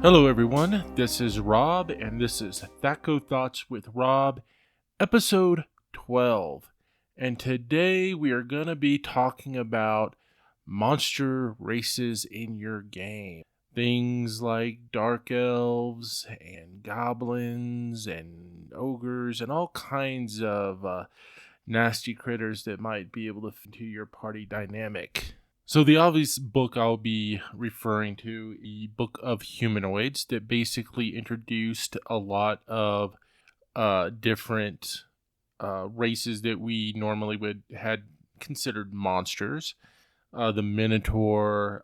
Hello, everyone. This is Rob, and this is Thaco Thoughts with Rob, episode 12. And today we are going to be talking about monster races in your game. Things like dark elves and goblins and ogres and all kinds of nasty critters that might be able to fit into your party dynamic. So the obvious book I'll be referring to, the Book of Humanoids, that basically introduced a lot of different races that we normally would had considered monsters. The Minotaur.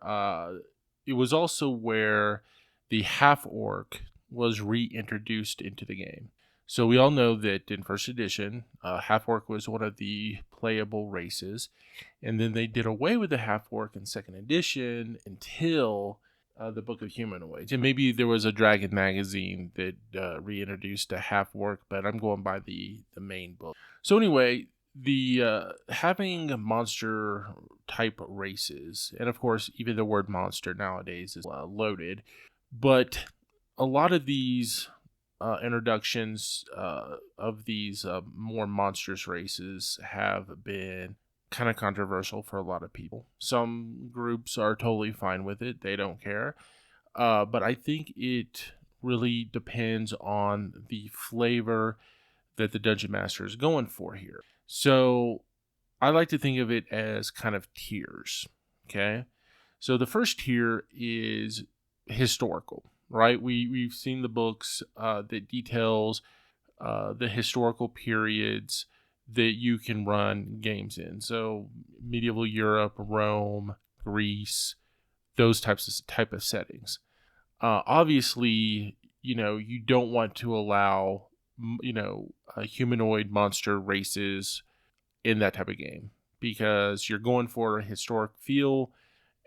It was also where the half-orc was reintroduced into the game. So we all know that in first edition, half-orc was one of the playable races. And then they did away with the half-orc in second edition until the Book of Humanoids. And maybe there was a Dragon magazine that reintroduced a half-orc, but I'm going by the main book. So anyway, the having monster type races, and of course even the word monster nowadays is loaded, but a lot of these introductions of these more monstrous races have been kind of controversial for a lot of people. Some groups are totally fine with it. They don't care. But I think it really depends on the flavor that the Dungeon Master is going for here. So I like to think of it as kind of tiers. Okay. So the first tier is historical, right? We've seen the books that details the historical periods that you can run games in. So medieval Europe, Rome, Greece, those type of settings. Obviously, you don't want to allow, humanoid monster races in that type of game because you're going for a historic feel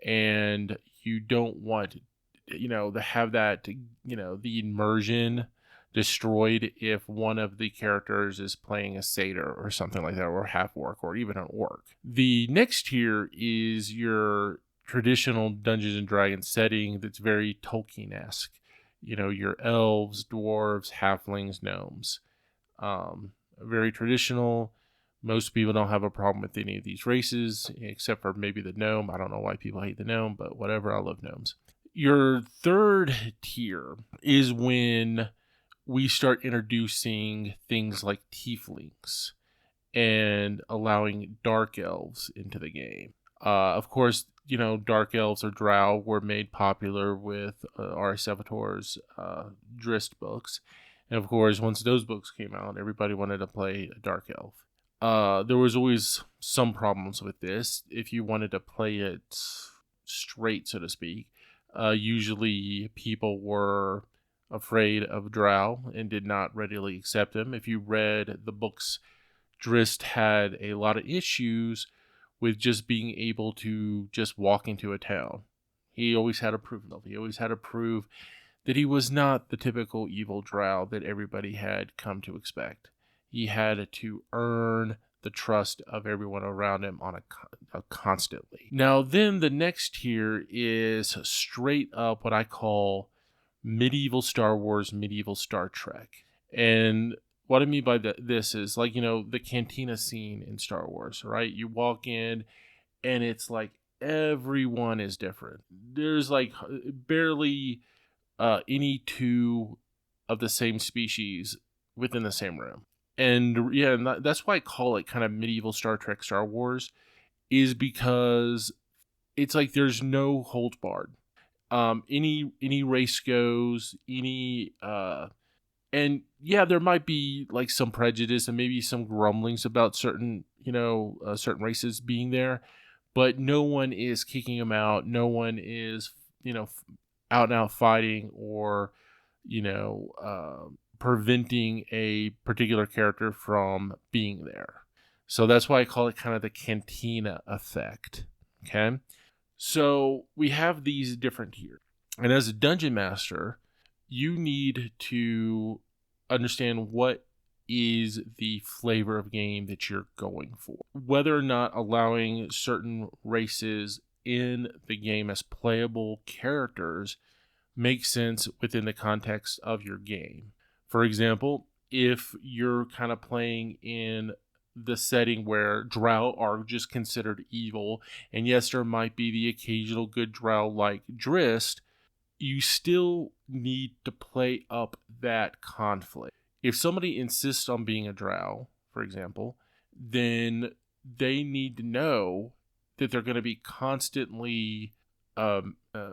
and you don't want, to have that, the immersion destroyed if one of the characters is playing a satyr or something like that, or half-orc, or even an orc. The next tier is your traditional Dungeons and Dragons setting that's very Tolkien-esque. Your elves, dwarves, halflings, gnomes. Very traditional. Most people don't have a problem with any of these races, except for maybe the gnome. I don't know why people hate the gnome, but whatever, I love gnomes. Your third tier is when we start introducing things like tieflings and allowing dark elves into the game. Of course, dark elves or drow were made popular with R.A. Salvatore's Drizzt books. And of course, once those books came out, everybody wanted to play a dark elf. There was always some problems with this. If you wanted to play it straight, so to speak, usually people were afraid of drow and did not readily accept them. If you read the books, Drizzt had a lot of issues with just being able to just walk into a town. He always had to prove himself. He always had to prove that he was not the typical evil drow that everybody had come to expect. He had to earn the trust of everyone around him on a constantly. Now, then the next tier is straight up what I call medieval Star Wars, medieval Star Trek. And what I mean by this is like, the cantina scene in Star Wars, right? You walk in and it's like everyone is different. There's like barely any two of the same species within the same room. And yeah, that's why I call it kind of medieval Star Trek, Star Wars, is because it's like there's no holds barred. Any race goes, and yeah, there might be like some prejudice and maybe some grumblings about certain races being there, but no one is kicking them out. No one is, out and out fighting or, preventing a particular character from being there. So that's why I call it kind of the cantina effect. Okay. So we have these different tiers. And as a dungeon master, you need to understand what is the flavor of game that you're going for. Whether or not allowing certain races in the game as playable characters make sense within the context of your game. For example, if you're kind of playing in the setting where drow are just considered evil, and yes, there might be the occasional good drow like Drist, you still need to play up that conflict. If somebody insists on being a drow, for example, then they need to know that they're going to be constantly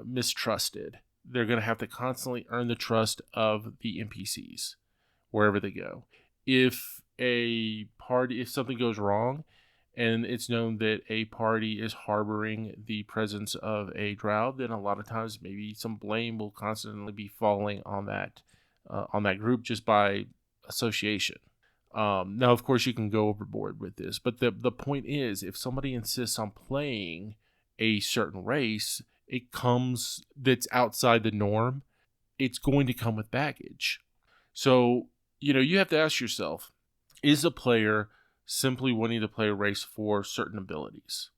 mistrusted. They're going to have to constantly earn the trust of the NPCs wherever they go. If something goes wrong, and it's known that a party is harboring the presence of a drow, then a lot of times maybe some blame will constantly be falling on that group just by association. Now, of course, you can go overboard with this, but the point is, if somebody insists on playing a certain race, that's outside the norm, it's going to come with baggage. So, you have to ask yourself, is a player simply wanting to play a race for certain abilities?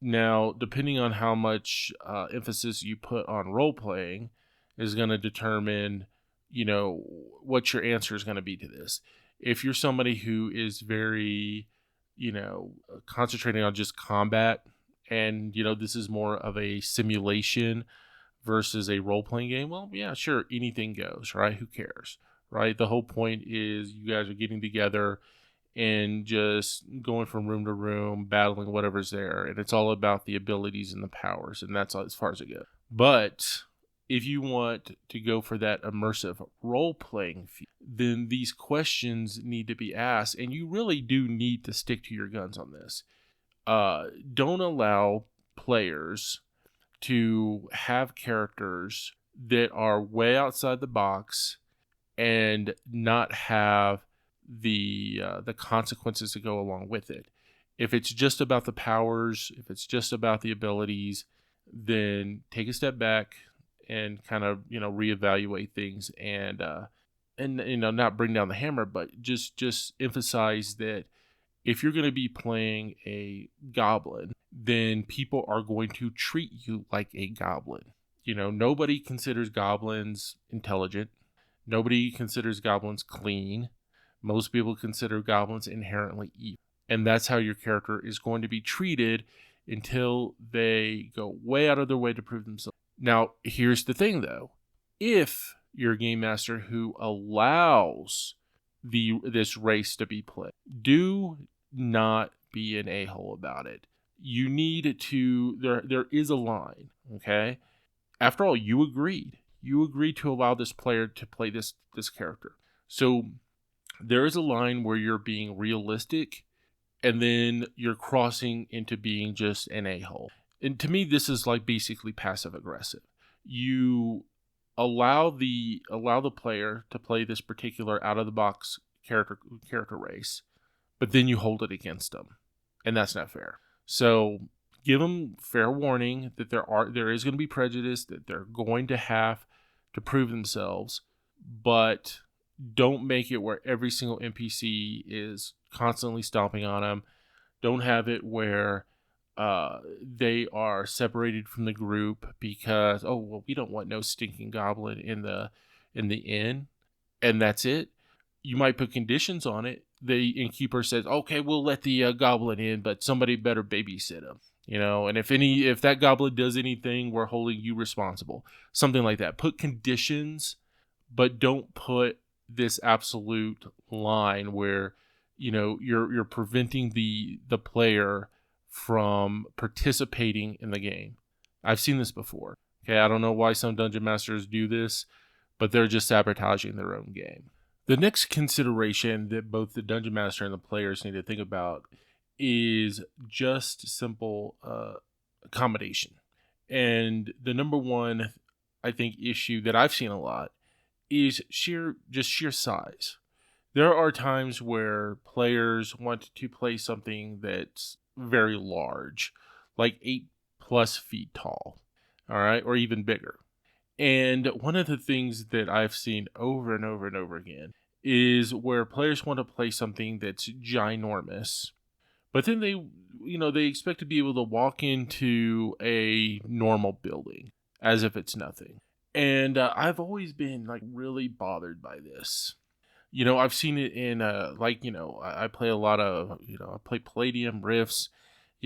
Now, depending on how much emphasis you put on role playing is going to determine, what your answer is going to be to this. If you're somebody who is very, concentrating on just combat, and, this is more of a simulation versus a role-playing game, well, yeah, sure, anything goes, right? Who cares, right? The whole point is you guys are getting together and just going from room to room, battling whatever's there. And it's all about the abilities and the powers, and that's as far as it goes. But if you want to go for that immersive role-playing feel, then these questions need to be asked, and you really do need to stick to your guns on this. Don't allow players to have characters that are way outside the box and not have the consequences that go along with it. If it's just about the powers, if it's just about the abilities, then take a step back and kind of reevaluate things and not bring down the hammer, but just emphasize that if you're going to be playing a goblin, then people are going to treat you like a goblin. Nobody considers goblins intelligent. Nobody considers goblins clean. Most people consider goblins inherently evil. And that's how your character is going to be treated until they go way out of their way to prove themselves. Now, here's the thing, though. If you're a game master who allows this race to be played, do not be an a-hole about it. You need to, there is a line, okay? After all, you agreed. You agreed to allow this player to play this character. So there is a line where you're being realistic, and then you're crossing into being just an a-hole. And to me, this is like basically passive aggressive. You allow the player to play this particular out of the box character race, but then you hold it against them, and that's not fair. So give them fair warning that there is going to be prejudice, that they're going to have to prove themselves, but don't make it where every single NPC is constantly stomping on them. Don't have it where they are separated from the group because, we don't want no stinking goblin in the inn, and that's it. You might put conditions on it. The innkeeper says, okay, we'll let the goblin in, but somebody better babysit him. And if that goblin does anything, we're holding you responsible. Something like that. Put conditions, but don't put this absolute line where, you're preventing the player from participating in the game. I've seen this before. Okay, I don't know why some dungeon masters do this, but they're just sabotaging their own game. The next consideration that both the dungeon master and the players need to think about is just simple accommodation. And the number one, I think, issue that I've seen a lot is sheer size. There are times where players want to play something that's very large, like 8+ feet tall, all right, or even bigger. And one of the things that I've seen over and over and over again is where players want to play something that's ginormous, but then they expect to be able to walk into a normal building as if it's nothing. And I've always been like really bothered by this. I've seen it in I play a lot of, I play Palladium Rifts.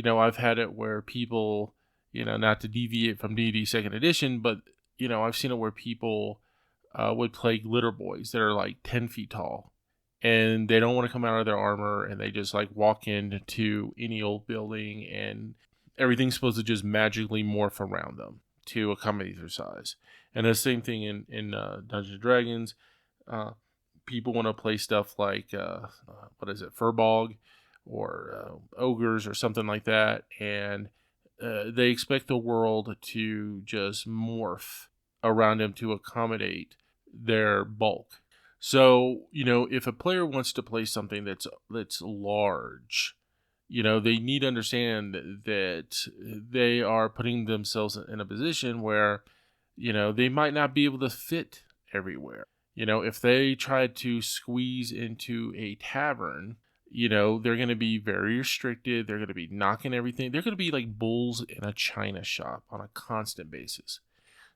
I've had it where people, not to deviate from D&D second edition, but I've seen it where people would play glitter boys that are like 10 feet tall, and they don't want to come out of their armor, and they just like walk into any old building, and everything's supposed to just magically morph around them to accommodate their size. And the same thing in Dungeons and Dragons. People want to play stuff like Furbog or ogres or something like that, and they expect the world to just morph around them to accommodate their bulk. So, if a player wants to play something that's large, they need to understand that they are putting themselves in a position where, they might not be able to fit everywhere. If they try to squeeze into a tavern, they're going to be very restricted. They're going to be knocking everything. They're going to be like bulls in a china shop on a constant basis.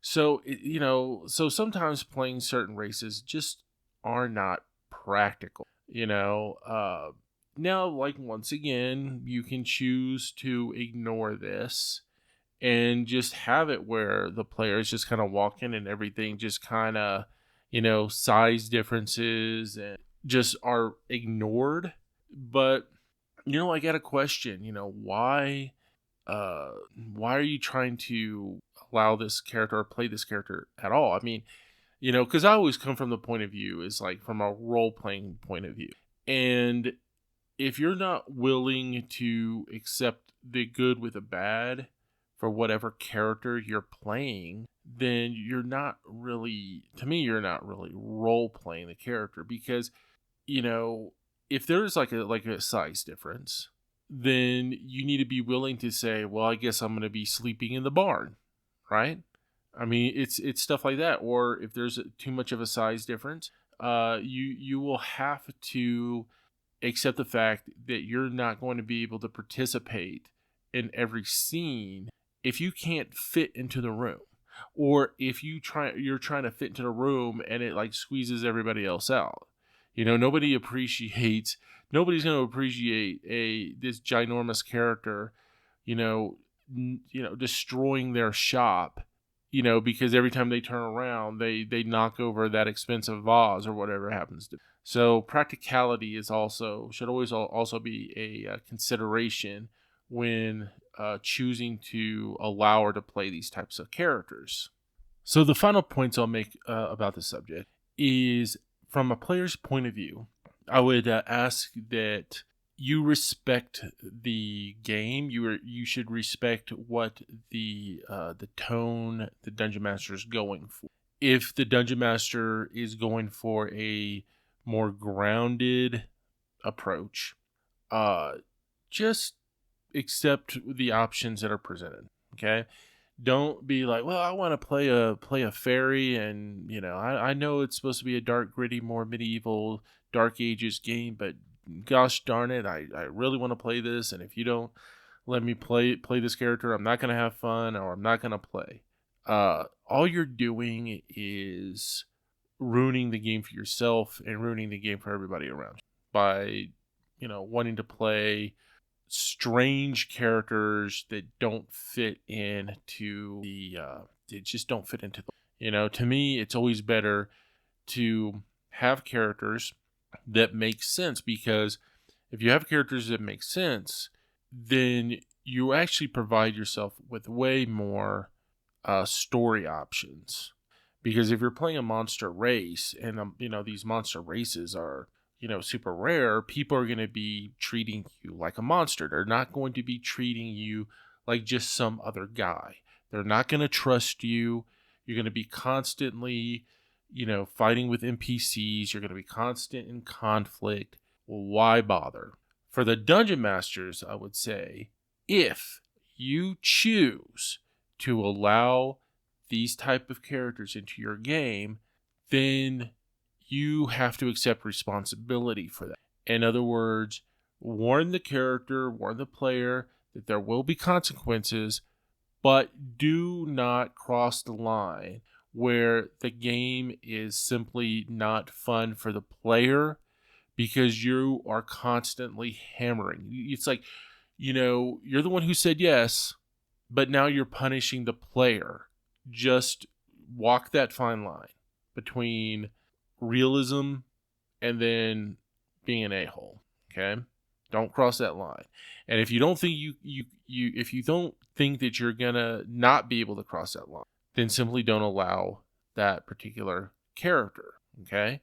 So, so sometimes playing certain races just are not practical. Now, like, once again, you can choose to ignore this and just have it where the players just kind of walk in and everything just kind of, size differences and just are ignored. But, I got a question, why are you trying to allow this character or play this character at all? I mean, because I always come from the point of view is like from a role-playing point of view. And if you're not willing to accept the good with the bad for whatever character you're playing, then you're not really role-playing the character. Because, if there's like a size difference, then you need to be willing to say, well, I guess I'm going to be sleeping in the barn, right? I mean, it's stuff like that. Or if there's too much of a size difference, you will have to accept the fact that you're not going to be able to participate in every scene if you can't fit into the room, or if you're trying to fit into the room and it like squeezes everybody else out. Nobody's going to appreciate this ginormous character, destroying their shop, because every time they turn around, they knock over that expensive vase or whatever it happens to be. So practicality should always also be a consideration when choosing to allow or to play these types of characters. So the final points I'll make about this subject is, from a player's point of view, I would ask that you respect the game. You should respect what the tone the Dungeon Master is going for. If the Dungeon Master is going for a more grounded approach, just accept the options that are presented. Okay, don't be like, well, I want to play a fairy, and I know it's supposed to be a dark, gritty, more medieval, Dark Ages game, but gosh darn it, I really want to play this, and if you don't let me play this character, I'm not going to have fun, or I'm not going to play. All you're doing is ruining the game for yourself and ruining the game for everybody around you by, wanting to play strange characters that don't fit into to me, it's always better to have characters that make sense, because if you have characters that make sense, then you actually provide yourself with way more story options. Because if you're playing a monster race, and these monster races are super rare, people are going to be treating you like a monster. They're not going to be treating you like just some other guy. They're not going to trust you. You're going to be constantly, fighting with NPCs. You're going to be constant in conflict. Well, why bother? For the Dungeon Masters, I would say, if you choose to allow these type of characters into your game, then you have to accept responsibility for that. In other words, warn the player that there will be consequences, but do not cross the line where the game is simply not fun for the player because you are constantly hammering. It's like, you're the one who said yes, but now you're punishing the player. Just walk that fine line between realism and then being an a-hole. Okay? Don't cross that line. And if you don't think if you don't think that you're gonna not be able to cross that line, then simply don't allow that particular character. Okay?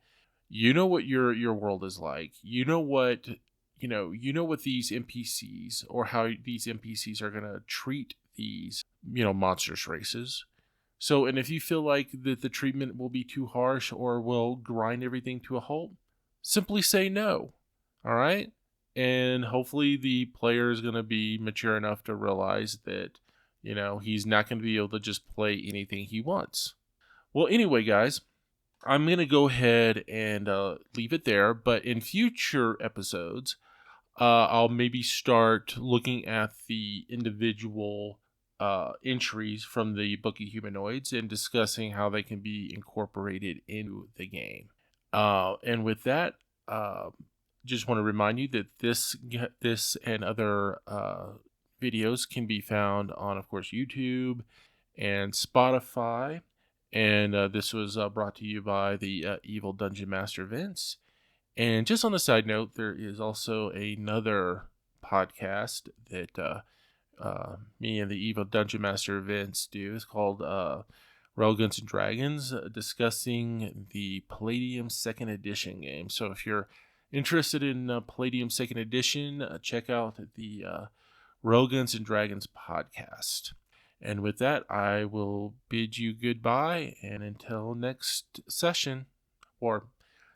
You know what your world is like. You know what these NPCs, or how these NPCs are gonna treat these, monstrous races. So, and if you feel like that the treatment will be too harsh or will grind everything to a halt, simply say no. All right? And hopefully the player is going to be mature enough to realize that, he's not going to be able to just play anything he wants. Well, anyway, guys, I'm going to go ahead and leave it there. But in future episodes, I'll maybe start looking at the individual entries from the Book of Humanoids and discussing how they can be incorporated into the game. And with that, just want to remind you that this and other videos can be found on, of course, YouTube and Spotify. And this was brought to you by the Evil Dungeon Master Vince. And just on a side note, there is also another podcast that me and the Evil Dungeon Master Vince do. It's called Railguns and Dragons, discussing the Palladium 2nd Edition game. So if you're interested in Palladium 2nd Edition, check out the Railguns and Dragons podcast. And with that, I will bid you goodbye, and until next session, or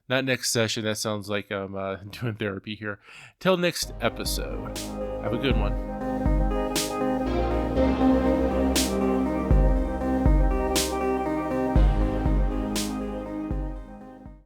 not next session, that sounds like I'm doing therapy here. Till next episode. Have a good one.